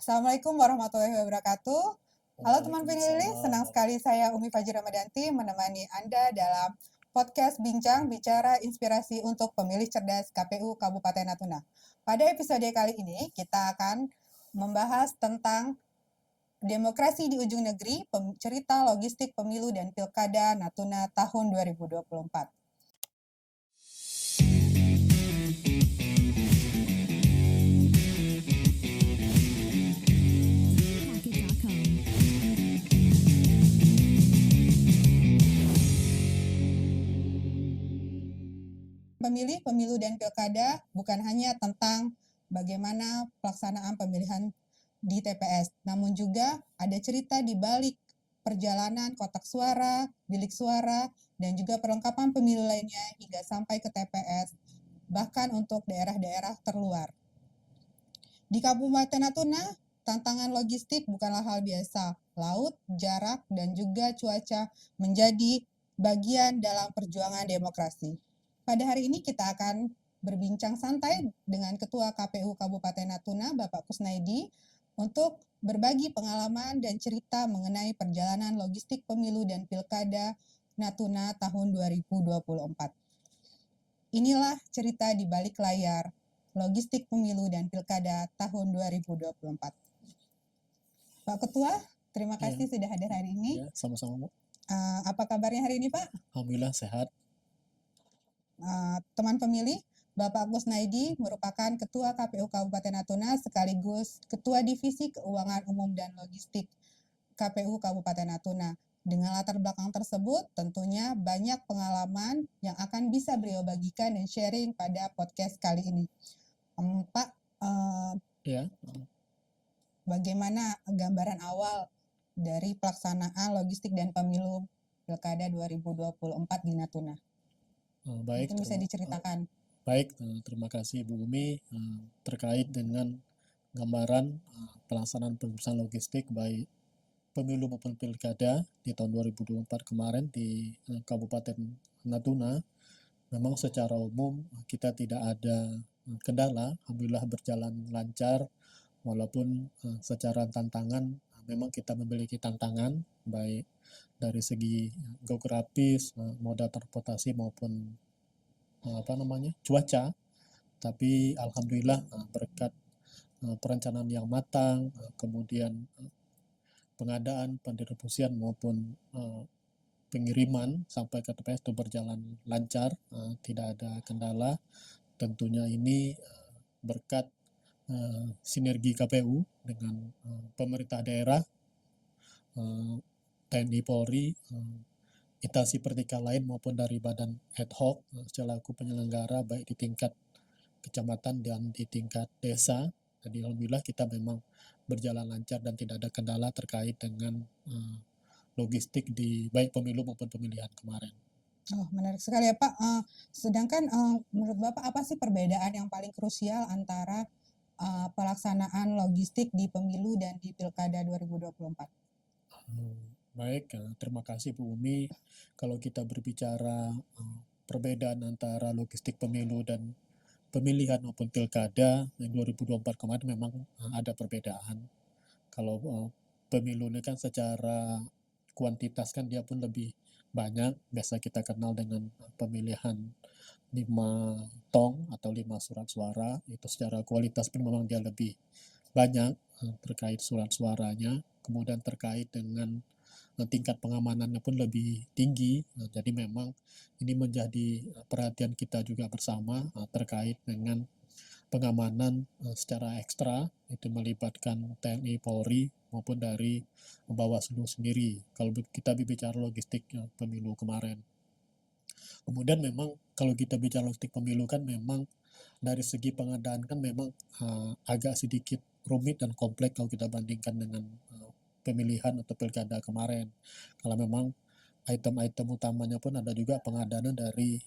Assalamualaikum warahmatullahi wabarakatuh. Halo teman pemilih, senang Waalaikumsalam. sekali saya Umi Fajri Ramadanti menemani Anda dalam podcast Bincang Bicara Inspirasi untuk Pemilih Cerdas KPU Kabupaten Natuna. Pada episode kali ini kita akan membahas tentang demokrasi di ujung negeri, cerita logistik pemilu dan pilkada Natuna tahun 2024. Pemilih, pemilu, dan pilkada bukan hanya tentang bagaimana pelaksanaan pemilihan di TPS, namun juga ada cerita di balik perjalanan kotak suara, bilik suara, dan juga perlengkapan pemilu lainnya hingga sampai ke TPS, bahkan untuk daerah-daerah terluar. Di Kabupaten Natuna, tantangan logistik bukanlah hal biasa. Laut, jarak, dan juga cuaca menjadi bagian dalam perjuangan demokrasi. Pada hari ini kita akan berbincang santai dengan Ketua KPU Kabupaten Natuna, Bapak Kusnaidi, untuk berbagi pengalaman dan cerita mengenai perjalanan logistik pemilu dan pilkada Natuna tahun 2024. Inilah cerita di balik layar logistik pemilu dan pilkada tahun 2024. Pak Ketua, terima kasih sudah hadir hari ini. Ya, sama-sama. Apa kabarnya hari ini, Pak? Alhamdulillah sehat. Teman pemilih, Bapak Kusnaidi merupakan Ketua KPU Kabupaten Natuna sekaligus Ketua Divisi Keuangan Umum dan Logistik KPU Kabupaten Natuna. Dengan latar belakang tersebut, tentunya banyak pengalaman yang akan bisa beliau bagikan dan sharing pada podcast kali ini. Pak, Ya. bagaimana gambaran awal dari pelaksanaan logistik dan pemilu Pilkada 2024 di Natuna? Baik. Mungkin bisa diceritakan. Baik, terima kasih Bu Umi terkait dengan gambaran pelaksanaan pemeriksaan logistik baik pemilu maupun pilkada di tahun 2024 kemarin di Kabupaten Natuna. Memang secara umum kita tidak ada kendala, alhamdulillah berjalan lancar, walaupun secara tantangan memang kita memiliki tantangan baik dari segi geografis, moda transportasi maupun cuaca. Tapi alhamdulillah berkat perencanaan yang matang, kemudian pengadaan, pendistribusian maupun pengiriman sampai ke TPS itu berjalan lancar, tidak ada kendala. Tentunya ini berkat sinergi KPU dengan pemerintah daerah, TNI Polri, instansi vertikal lain maupun dari badan ad hoc selaku penyelenggara baik di tingkat kecamatan dan di tingkat desa. Jadi alhamdulillah kita memang berjalan lancar dan tidak ada kendala terkait dengan logistik di baik pemilu maupun pemilihan kemarin. Oh, menarik sekali ya Pak. Sedangkan menurut Bapak apa sih perbedaan yang paling krusial antara pelaksanaan logistik di pemilu dan di Pilkada 2024? Baik, terima kasih Bu Umi. Kalau kita berbicara perbedaan antara logistik pemilu dan pemilihan maupun pilkada yang 2024 kemarin memang ada perbedaan. Kalau pemilu ini kan secara kuantitas kan dia pun lebih banyak. Biasa kita kenal dengan pemilihan 5 tong atau 5 surat suara. Itu secara kualitas pun memang dia lebih banyak terkait surat suaranya. Kemudian terkait dengan tingkat pengamanannya pun lebih tinggi. Jadi memang ini menjadi perhatian kita juga bersama terkait dengan pengamanan secara ekstra, itu melibatkan TNI Polri maupun dari Bawaslu sendiri kalau kita bicara logistik pemilu kemarin. Kemudian memang kalau kita bicara logistik pemilu kan memang dari segi pengadaan kan memang agak sedikit rumit dan kompleks kalau kita bandingkan dengan pemilihan atau pilkada kemarin. Kalau memang item-item utamanya pun ada juga pengadaan dari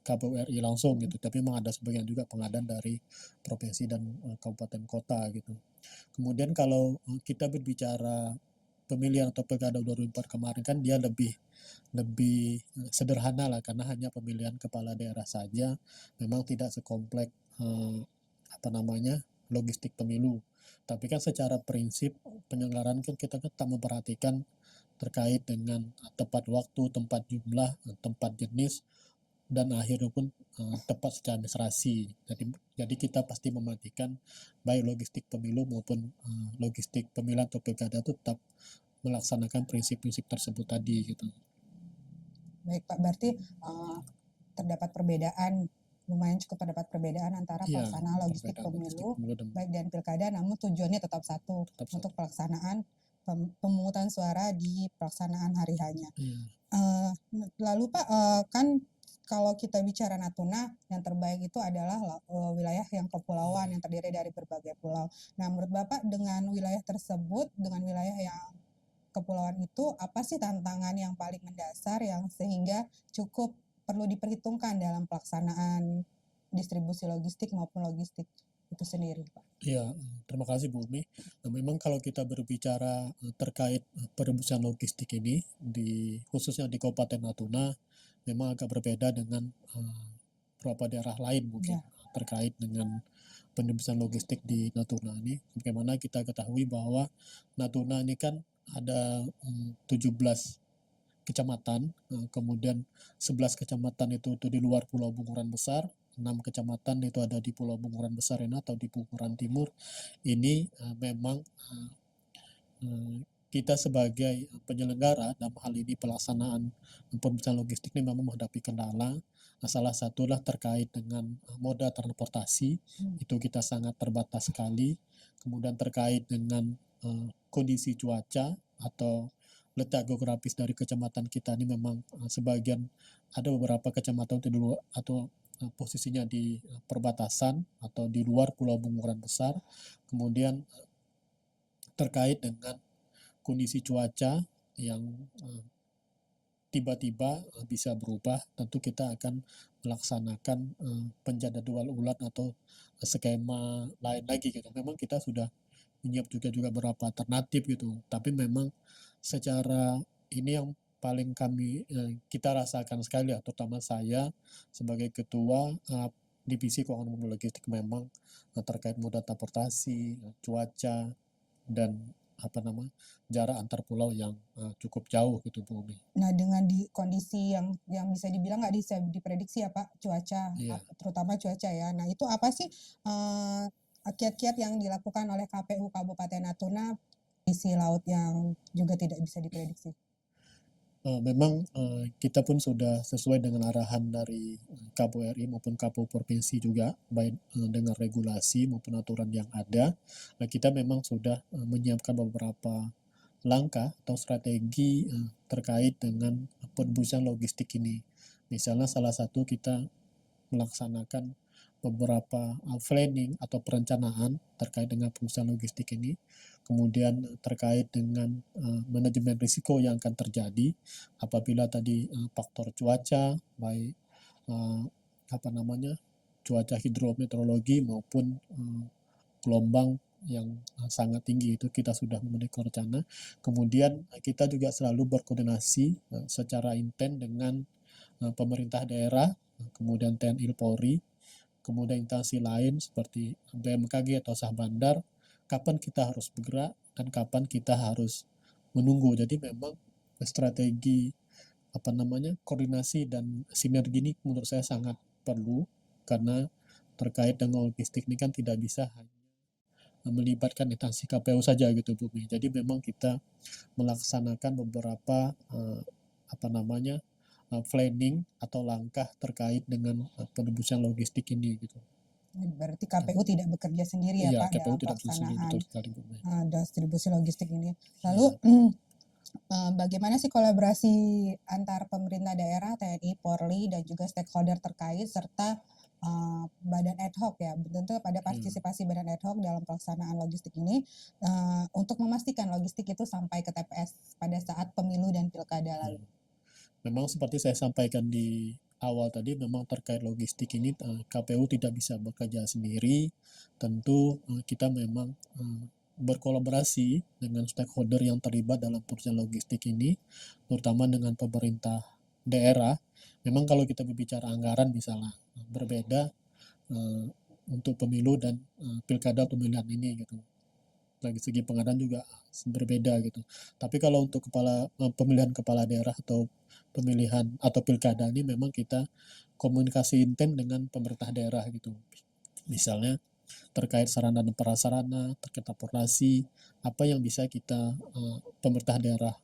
KPU RI langsung gitu, tapi memang ada sebagian juga pengadaan dari provinsi dan kabupaten kota gitu. Kemudian kalau kita berbicara pemilihan atau pilkada 2004 kemarin kan dia lebih sederhana lah karena hanya pemilihan kepala daerah saja, memang tidak sekompleks logistik pemilu. Tapi kan secara prinsip penyelenggaraan kan kita tetap memperhatikan terkait dengan tepat waktu, tempat jumlah, tempat jenis, dan akhirnya pun tepat secara administrasi. Jadi kita pasti mematikan baik logistik pemilu maupun logistik pemilihan atau pilkada itu tetap melaksanakan prinsip-prinsip tersebut tadi gitu. Baik Pak, berarti terdapat perbedaan, lumayan cukup terdapat perbedaan antara Iya, pelaksanaan logistik perbedaan logistik pemilu pemilu dan baik dan pilkada, namun tujuannya tetap satu, tetap untuk satu. pelaksanaan pemungutan suara di pelaksanaan hari hanya. Iya. Lalu Pak, kan kalau kita bicara Natuna, yang terbaik itu adalah wilayah yang kepulauan yang terdiri dari berbagai pulau. Nah, menurut Bapak dengan wilayah tersebut, dengan wilayah yang kepulauan itu, apa sih tantangan yang paling mendasar yang sehingga cukup perlu diperhitungkan dalam pelaksanaan distribusi logistik maupun logistik itu sendiri, Pak? Iya, terima kasih Bu Umi. Memang kalau kita berbicara terkait perebusan logistik ini khususnya di Kabupaten Natuna, memang agak berbeda dengan beberapa daerah lain mungkin Ya. terkait dengan penebusan logistik di Natuna ini. Bagaimana kita ketahui bahwa Natuna ini kan ada 17 kecamatan, kemudian 11 kecamatan itu di luar Pulau Bunguran Besar, 6 kecamatan itu ada di Pulau Bunguran Besar ini atau di Bunguran Timur. Ini memang kita sebagai penyelenggara dalam hal ini pelaksanaan pemeriksaan logistik ini memang menghadapi kendala. Salah satulah terkait dengan moda transportasi, itu kita sangat terbatas sekali. Kemudian terkait dengan kondisi cuaca atau letak geografis dari kecamatan kita ini memang sebagian ada beberapa kecamatan di luar atau posisinya di perbatasan atau di luar Pulau Bunguran Besar. Kemudian terkait dengan kondisi cuaca yang tiba-tiba bisa berubah, tentu kita akan melaksanakan penjadwalan ulang atau skema lain lagi gitu. Memang kita sudah menyiapkan juga beberapa alternatif gitu, tapi memang secara ini yang paling kita rasakan sekali ya, terutama saya sebagai ketua divisi keuangan dan logistik memang terkait moda transportasi, cuaca, dan jarak antar pulau yang cukup jauh gitu Bu Umi. Nah, dengan kondisi yang bisa dibilang nggak bisa diprediksi ya Pak, cuaca, Iya. terutama cuaca ya. Nah, itu apa sih kiat-kiat yang dilakukan oleh KPU Kabupaten Natuna, kondisi laut yang juga tidak bisa diprediksi? Memang kita pun sudah sesuai dengan arahan dari KPU RI maupun KPU Provinsi juga, baik dengan regulasi maupun aturan yang ada. Nah, kita memang sudah menyiapkan beberapa langkah atau strategi terkait dengan penebusan logistik ini. Misalnya salah satu kita melaksanakan beberapa planning atau perencanaan terkait dengan perusahaan logistik ini, kemudian terkait dengan manajemen risiko yang akan terjadi apabila tadi faktor cuaca, baik cuaca hidrometeorologi maupun gelombang yang sangat tinggi itu kita sudah memiliki rencana. Kemudian kita juga selalu berkoordinasi secara intens dengan pemerintah daerah, kemudian TNI Polri, kemudian instansi lain seperti BMKG atau Sah Bandar, kapan kita harus bergerak dan kapan kita harus menunggu. Jadi memang strategi koordinasi dan sinergi ini menurut saya sangat perlu, karena terkait dengan logistik ini kan tidak bisa hanya melibatkan instansi KPU saja gitu Bu. Jadi memang kita melaksanakan beberapa planning atau langkah terkait dengan penebusan logistik ini gitu. Berarti KPU tidak bekerja sendiri ya Iya, Pak KPU dalam tidak bekerja sendiri, pelaksanaan betul sekali Bu. distribusi logistik ini. Lalu bagaimana sih kolaborasi antar pemerintah daerah, TNI, Polri, dan juga stakeholder terkait serta badan ad hoc ya, tentu pada partisipasi badan ad hoc dalam pelaksanaan logistik ini untuk memastikan logistik itu sampai ke TPS pada saat pemilu dan pilkada lalu. Memang seperti saya sampaikan di awal tadi, memang terkait logistik ini KPU tidak bisa bekerja sendiri. Tentu kita memang berkolaborasi dengan stakeholder yang terlibat dalam perusahaan logistik ini, terutama dengan pemerintah daerah. Memang kalau kita berbicara anggaran misalnya berbeda untuk pemilu dan pilkada pemilihan ini gitu. dari segi pengadaan juga berbeda gitu. Tapi kalau untuk pemilihan kepala daerah atau pemilihan atau pilkada ini memang kita komunikasi intent dengan pemerintah daerah gitu. Misalnya terkait sarana dan prasarana, terkait transportasi, apa yang bisa kita pemerintah daerah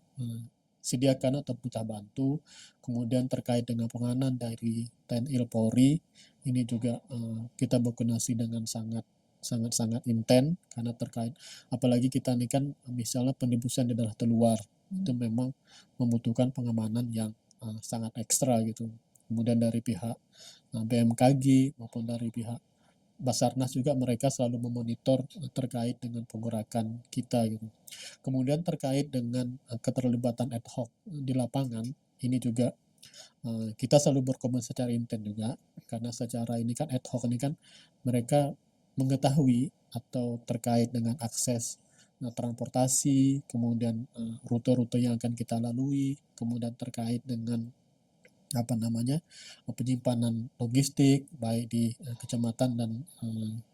sediakan atau kita bantu. Kemudian terkait dengan penganan dari TNI Polri, ini juga kita berkoordinasi dengan sangat intens karena terkait apalagi kita ini kan misalnya pendistribusian di daerah terluar itu memang membutuhkan pengamanan yang sangat ekstra gitu. Kemudian dari pihak BMKG maupun dari pihak Basarnas juga mereka selalu memonitor terkait dengan penggerakan kita gitu. Kemudian terkait dengan keterlibatan ad hoc di lapangan, ini juga kita selalu berkomunikasi secara intens juga karena secara ini kan ad hoc ini kan mereka mengetahui atau terkait dengan akses transportasi, kemudian rute-rute yang akan kita lalui, kemudian terkait dengan penyimpanan logistik baik di kecamatan dan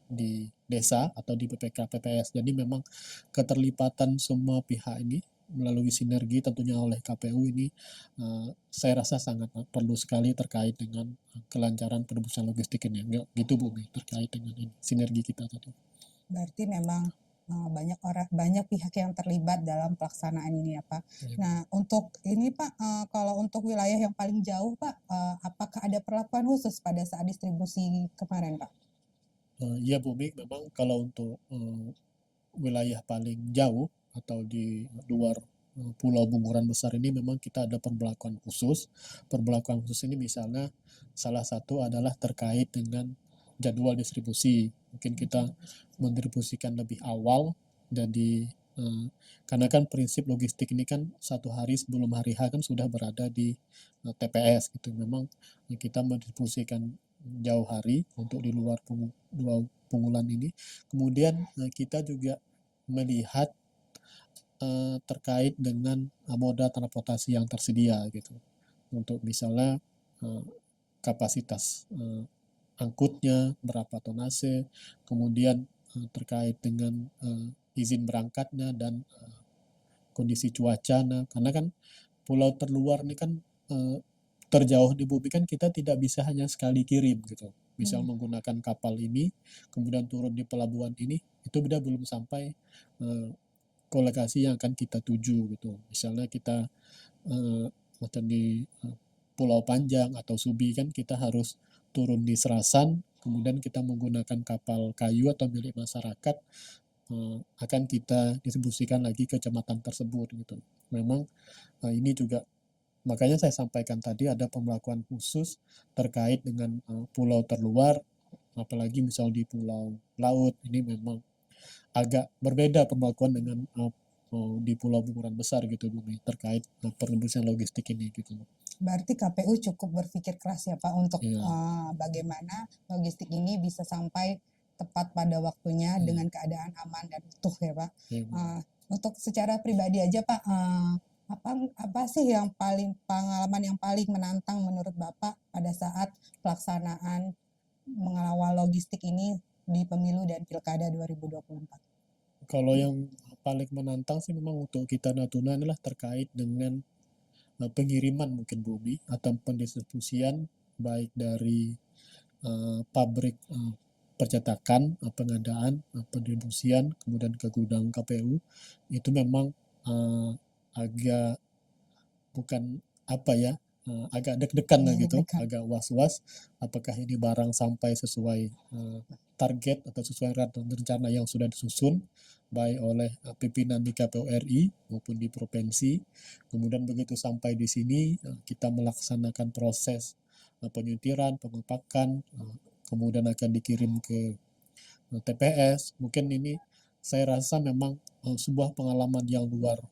di desa atau di PPK PPS. Jadi memang keterlibatan semua pihak ini melalui sinergi tentunya oleh KPU ini saya rasa sangat perlu sekali terkait dengan kelancaran pendistribusian logistik ini. Gitu Bu terkait dengan ini, sinergi kita tadi. Berarti memang banyak pihak yang terlibat dalam pelaksanaan ini ya Pak. Ya. Nah untuk ini Pak, kalau untuk wilayah yang paling jauh Pak, apakah ada perlakuan khusus pada saat distribusi kemarin Pak? Iya Bu memang kalau untuk wilayah paling jauh atau di luar Pulau Bunguran Besar ini memang kita ada pemberlakuan khusus. Pemberlakuan khusus ini misalnya salah satu adalah terkait dengan jadwal distribusi. Mungkin kita mendistribusikan lebih awal jadi karena kan prinsip logistik ini kan 1 hari sebelum hari H kan sudah berada di TPS gitu. Memang kita mendistribusikan jauh hari untuk di luar pengumpulan ini. Kemudian kita juga melihat terkait dengan moda transportasi yang tersedia gitu. Untuk misalnya kapasitas angkutnya, berapa tonase, kemudian terkait dengan izin berangkatnya dan kondisi cuaca. Nah, karena kan pulau terluar ini kan terjauh di bumi kan kita tidak bisa hanya sekali kirim gitu. Misal menggunakan kapal ini, kemudian turun di pelabuhan ini, itu belum sampai ke lokasi yang akan kita tuju gitu. Misalnya kita macam di Pulau Panjang atau Subi kan kita harus turun di Serasan, kemudian kita menggunakan kapal kayu atau milik masyarakat akan kita distribusikan lagi ke kecamatan tersebut gitu. Memang ini juga makanya saya sampaikan tadi ada pemberlakuan khusus terkait dengan pulau terluar, apalagi misal di pulau laut ini memang agak berbeda pemberlakuan dengan di Pulau Bunguran Besar gitu Bu terkait pendistribusian logistik ini gitu. Berarti KPU cukup berpikir keras ya Pak untuk Iya. bagaimana logistik ini bisa sampai tepat pada waktunya dengan keadaan aman dan utuh ya Pak. Iya, Bu. Untuk secara pribadi aja Pak, apa sih pengalaman yang paling menantang menurut Bapak pada saat pelaksanaan mengawal logistik ini di pemilu dan pilkada 2024? Kalau yang paling menantang sih memang untuk kita Natuna adalah terkait dengan pengiriman mungkin bumi atau pendistribusian baik dari pabrik percetakan, pengadaan, pendistribusian, kemudian ke gudang KPU itu memang agak bukan agak deg-degan lah gitu, agak was-was apakah ini barang sampai sesuai target atau sesuai rencana yang sudah disusun baik oleh pimpinan di KPU RI maupun di provinsi. Kemudian begitu sampai di sini kita melaksanakan proses penyuntiran, pengepakan, kemudian akan dikirim ke TPS. Mungkin ini saya rasa memang sebuah pengalaman yang luar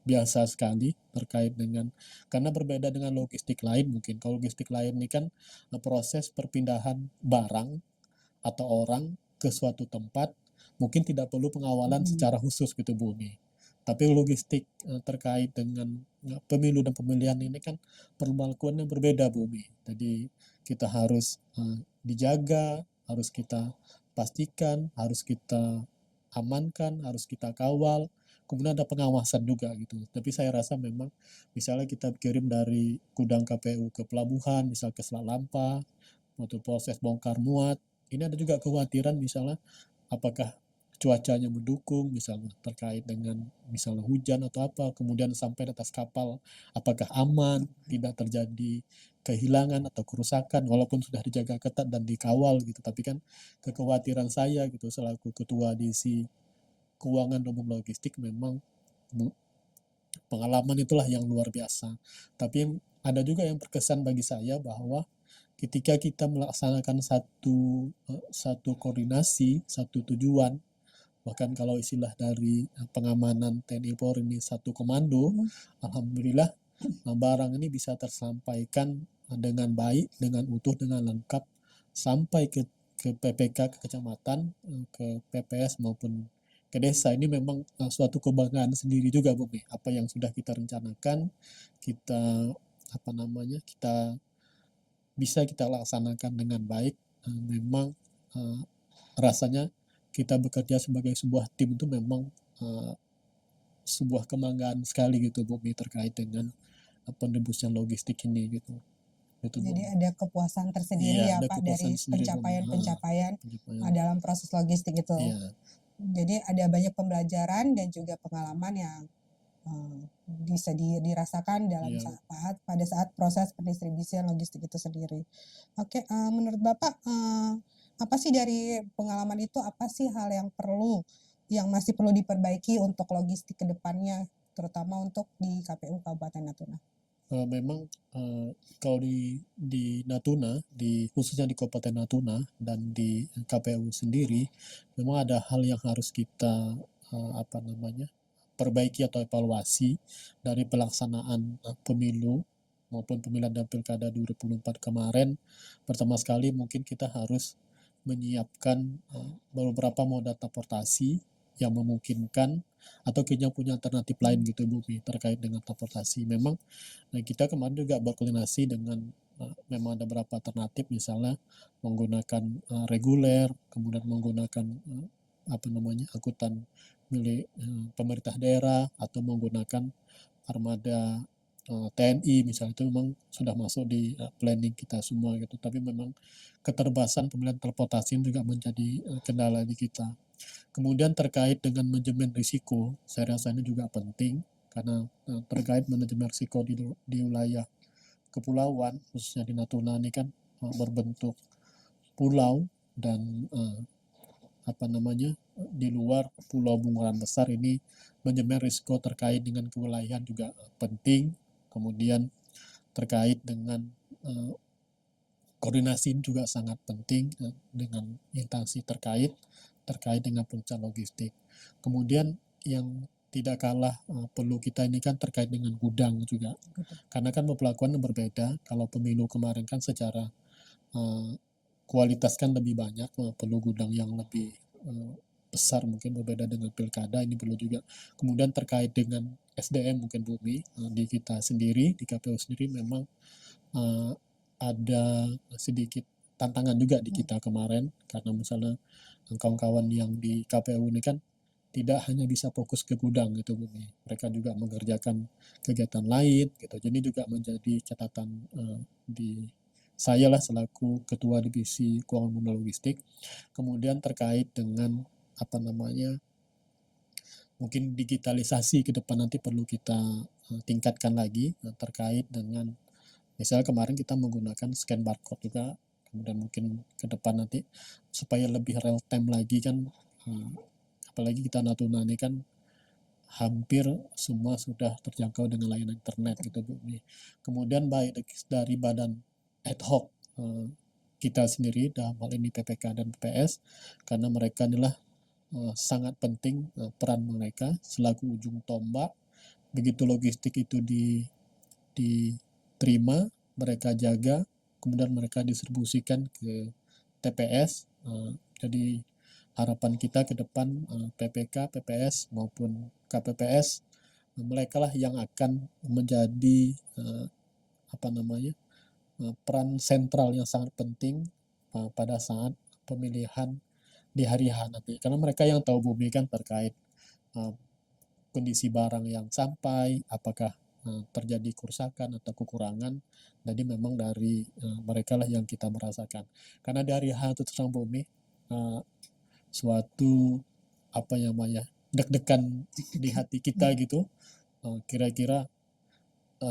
biasa sekali terkait dengan karena berbeda dengan logistik lain mungkin. Kalau logistik lain ini kan proses perpindahan barang atau orang ke suatu tempat mungkin tidak perlu pengawalan secara khusus gitu Bu Mi. Tapi logistik terkait dengan pemilu dan pemilihan ini kan perlakuannya berbeda Bu Mi. Jadi kita harus dijaga, harus kita pastikan, harus kita amankan, harus kita kawal, kemudian ada pengawasan juga gitu. Tapi saya rasa memang misalnya kita kirim dari gudang KPU ke pelabuhan, misal ke Selat Lampa, waktu proses bongkar muat, ini ada juga kekhawatiran misalnya apakah cuacanya mendukung, misalnya terkait dengan misalnya hujan atau apa, kemudian sampai di atas kapal, apakah aman, tidak terjadi kehilangan atau kerusakan, walaupun sudah dijaga ketat dan dikawal gitu. Tapi kan kekhawatiran saya gitu selaku ketua divisi keuangan dan logistik memang pengalaman itulah yang luar biasa. Tapi ada juga yang berkesan bagi saya bahwa ketika kita melaksanakan satu koordinasi, satu tujuan, bahkan kalau istilah dari pengamanan TNI Polri ini satu komando, alhamdulillah barang ini bisa tersampaikan dengan baik, dengan utuh, dengan lengkap sampai ke PPK, ke kecamatan, ke PPS maupun ke desa. Ini memang suatu kebanggaan sendiri juga, Bu. Apa yang sudah kita rencanakan, kita kita bisa kita laksanakan dengan baik. Memang rasanya kita bekerja sebagai sebuah tim itu memang sebuah kebanggaan sekali gitu, Bu, terkait dengan penembusan logistik ini gitu. Itu, Bu. Jadi ada kepuasan tersendiri Iya, ya ada Pak kepuasan dari sendiri, Bu. pencapaian-pencapaian Pencapaian. dalam proses logistik itu. Iya. Jadi ada banyak pembelajaran dan juga pengalaman yang bisa dirasakan dalam Iya. pada saat proses pendistribusian logistik itu sendiri. Oke, menurut Bapak apa sih dari pengalaman itu, apa sih hal yang masih perlu diperbaiki untuk logistik ke depannya, terutama untuk di KPU Kabupaten Natuna? Memang kalau di Natuna, khususnya di Kabupaten Natuna dan di KPU sendiri, memang ada hal yang harus kita perbaiki atau evaluasi dari pelaksanaan pemilu maupun pemilihan dan pilkada 2024 kemarin. Pertama sekali mungkin kita harus menyiapkan beberapa moda transportasi yang memungkinkan atau kita punya alternatif lain gitu, Bu, terkait dengan transportasi. Memang kita kemarin juga berkoordinasi dengan memang ada beberapa alternatif, misalnya menggunakan reguler, kemudian menggunakan angkutan milik pemerintah daerah atau menggunakan armada TNI misalnya, itu memang sudah masuk di planning kita semua gitu. Tapi memang keterbatasan pemilihan transportasi juga menjadi kendala di kita. Kemudian terkait dengan manajemen risiko, saya rasa ini juga penting karena terkait manajemen risiko di wilayah kepulauan, khususnya di Natuna ini kan berbentuk pulau dan di luar pulau bunguran besar ini, manajemen risiko terkait dengan kewilayahan juga penting. Kemudian terkait dengan koordinasi juga sangat penting dengan instansi terkait dengan perencanaan logistik. Kemudian yang tidak kalah perlu kita ini kan terkait dengan gudang juga. Karena kan pemberlakuan berbeda. Kalau pemilu kemarin kan secara kualitas kan lebih banyak, perlu gudang yang lebih besar, mungkin berbeda dengan pilkada, ini perlu juga. Kemudian terkait dengan SDM mungkin, Bumi, di kita sendiri, di KPU sendiri memang ada sedikit tantangan juga di kita kemarin, karena misalnya kawan-kawan yang di KPU ini kan tidak hanya bisa fokus ke gudang gitu, Bumi. Mereka juga mengerjakan kegiatan lain gitu. Jadi juga menjadi catatan di saya lah selaku ketua divisi keuangan dan logistik. Kemudian terkait dengan mungkin digitalisasi ke depan nanti perlu kita tingkatkan lagi terkait dengan misalnya kemarin kita menggunakan scan barcode juga, kemudian mungkin ke depan nanti supaya lebih real time lagi kan, apalagi kita Natuna ini kan hampir semua sudah terjangkau dengan layanan internet gitu, Bu. Kemudian baik dari badan ad hoc kita sendiri dalam hal ini PPK dan PPS, karena mereka inilah sangat penting peran mereka selaku ujung tombak. Begitu logistik itu diterima, mereka jaga, kemudian mereka distribusikan ke TPS. Jadi harapan kita ke depan PPK, PPS maupun KPPS, mereka lah yang akan menjadi peran sentral yang sangat penting pada saat pemilihan di hari H nanti. Karena mereka yang tahu bumi kan terkait uh, kondisi barang yang sampai, apakah terjadi kerusakan atau kekurangan. Jadi memang dari mereka lah yang kita merasakan. Karena dari H itu tentang bumi, suatu apa namanya deg-degan di hati kita gitu. Kira-kira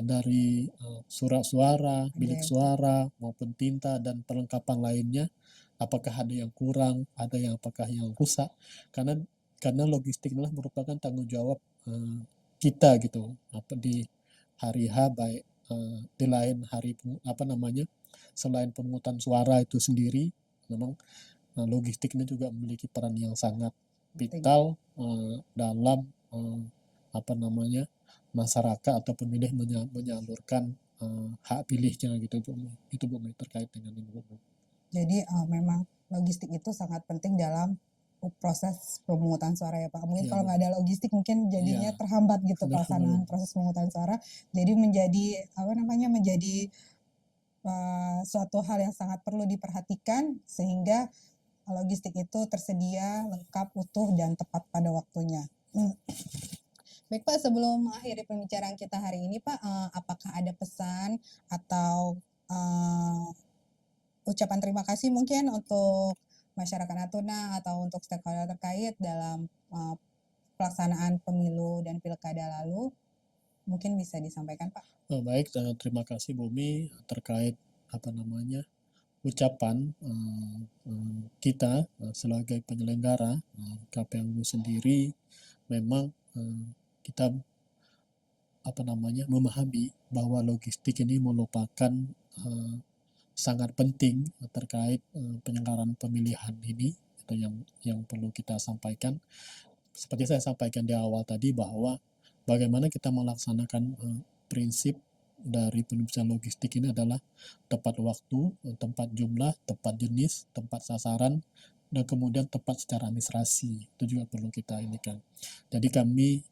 dari surat suara, bilik Oke. suara maupun tinta dan perlengkapan lainnya, apakah ada yang kurang, ada yang apakah yang rusak, karena logistik adalah merupakan tanggung jawab kita gitu, apa di hari H baik di lain hari apa namanya selain pemungutan suara itu sendiri, memang logistik ini juga memiliki peran yang sangat vital dalam apa namanya masyarakat atau pemilih menyalurkan hak pilihnya gitu Bu. Itu Bu terkait dengan ini Bu. Jadi memang logistik itu sangat penting dalam proses pemungutan suara ya Pak. Mungkin Iya kalau Bu. nggak ada logistik mungkin jadinya Iya. terhambat gitu Benar, pelaksanaan proses pemungutan suara. Jadi menjadi apa namanya menjadi suatu hal yang sangat perlu diperhatikan sehingga logistik itu tersedia lengkap, utuh dan tepat pada waktunya. Baik Pak, sebelum mengakhiri pembicaraan kita hari ini Pak, apakah ada pesan atau ucapan terima kasih mungkin untuk masyarakat Natuna atau untuk stakeholder terkait dalam pelaksanaan pemilu dan pilkada lalu? Mungkin bisa disampaikan Pak. Baik, terima kasih Bumi terkait apa namanya ucapan kita sebagai penyelenggara KPU sendiri. Memang kita apa namanya memahami bahwa logistik ini merupakan sangat penting terkait penyelenggaraan pemilihan ini, itu yang perlu kita sampaikan. Seperti saya sampaikan di awal tadi bahwa bagaimana kita melaksanakan prinsip dari penyusunan logistik ini adalah tepat waktu, tempat jumlah, tepat jenis, tempat sasaran, dan kemudian tepat secara administrasi. Itu juga perlu kita inikan. Jadi kami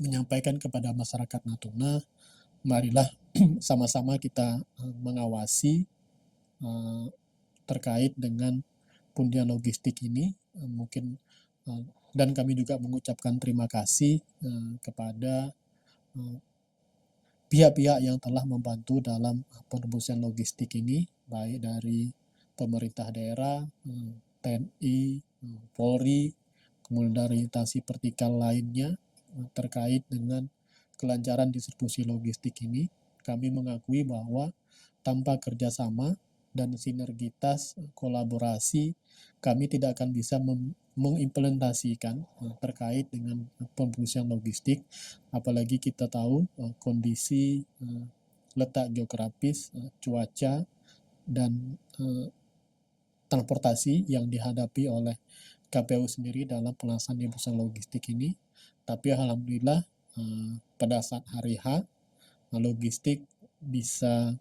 menyampaikan kepada masyarakat Natuna, marilah sama-sama kita mengawasi terkait dengan pundian logistik ini, mungkin dan kami juga mengucapkan terima kasih kepada pihak-pihak yang telah membantu dalam penebusan logistik ini, baik dari pemerintah daerah, TNI, Polri, kemudian dari instansi vertikal lainnya terkait dengan kelancaran distribusi logistik ini. Kami mengakui bahwa tanpa kerjasama dan sinergitas kolaborasi, kami tidak akan bisa mengimplementasikan terkait dengan pembusian logistik, apalagi kita tahu kondisi letak geografis, cuaca, dan transportasi yang dihadapi oleh KPU sendiri dalam pelaksanaan pembusian logistik ini. Tapi alhamdulillah pada saat hari H logistik bisa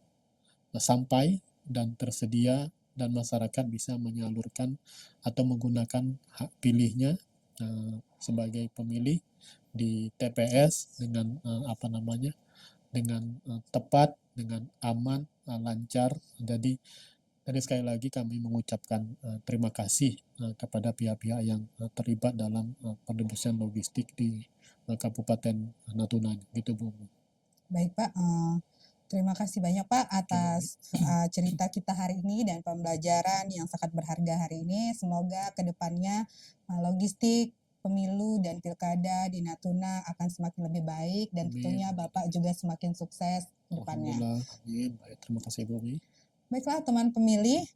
sampai dan tersedia dan masyarakat bisa menyalurkan atau menggunakan hak pilihnya sebagai pemilih di TPS dengan apa namanya dengan tepat, dengan aman, lancar. Jadi sekali lagi kami mengucapkan terima kasih kepada pihak-pihak yang terlibat dalam pendistribusian logistik di Kabupaten Natuna gitu Bu. Baik Pak, terima kasih banyak Pak atas cerita kita hari ini dan pembelajaran yang sangat berharga hari ini. Semoga kedepannya logistik pemilu dan pilkada di Natuna akan semakin lebih baik dan tentunya Bapak juga semakin sukses ke depannya. Alhamdulillah, amin. Baik, terima kasih Bu. Baiklah teman pemilih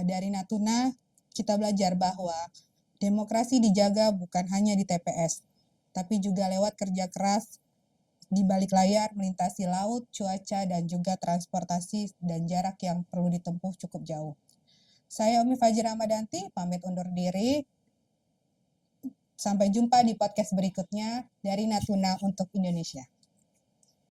dari Natuna, kita belajar bahwa demokrasi dijaga bukan hanya di TPS, tapi juga lewat kerja keras di balik layar, melintasi laut, cuaca, dan juga transportasi dan jarak yang perlu ditempuh cukup jauh. Saya Umi Fajri Ramadanti, pamit undur diri. Sampai jumpa di podcast berikutnya dari Natuna untuk Indonesia.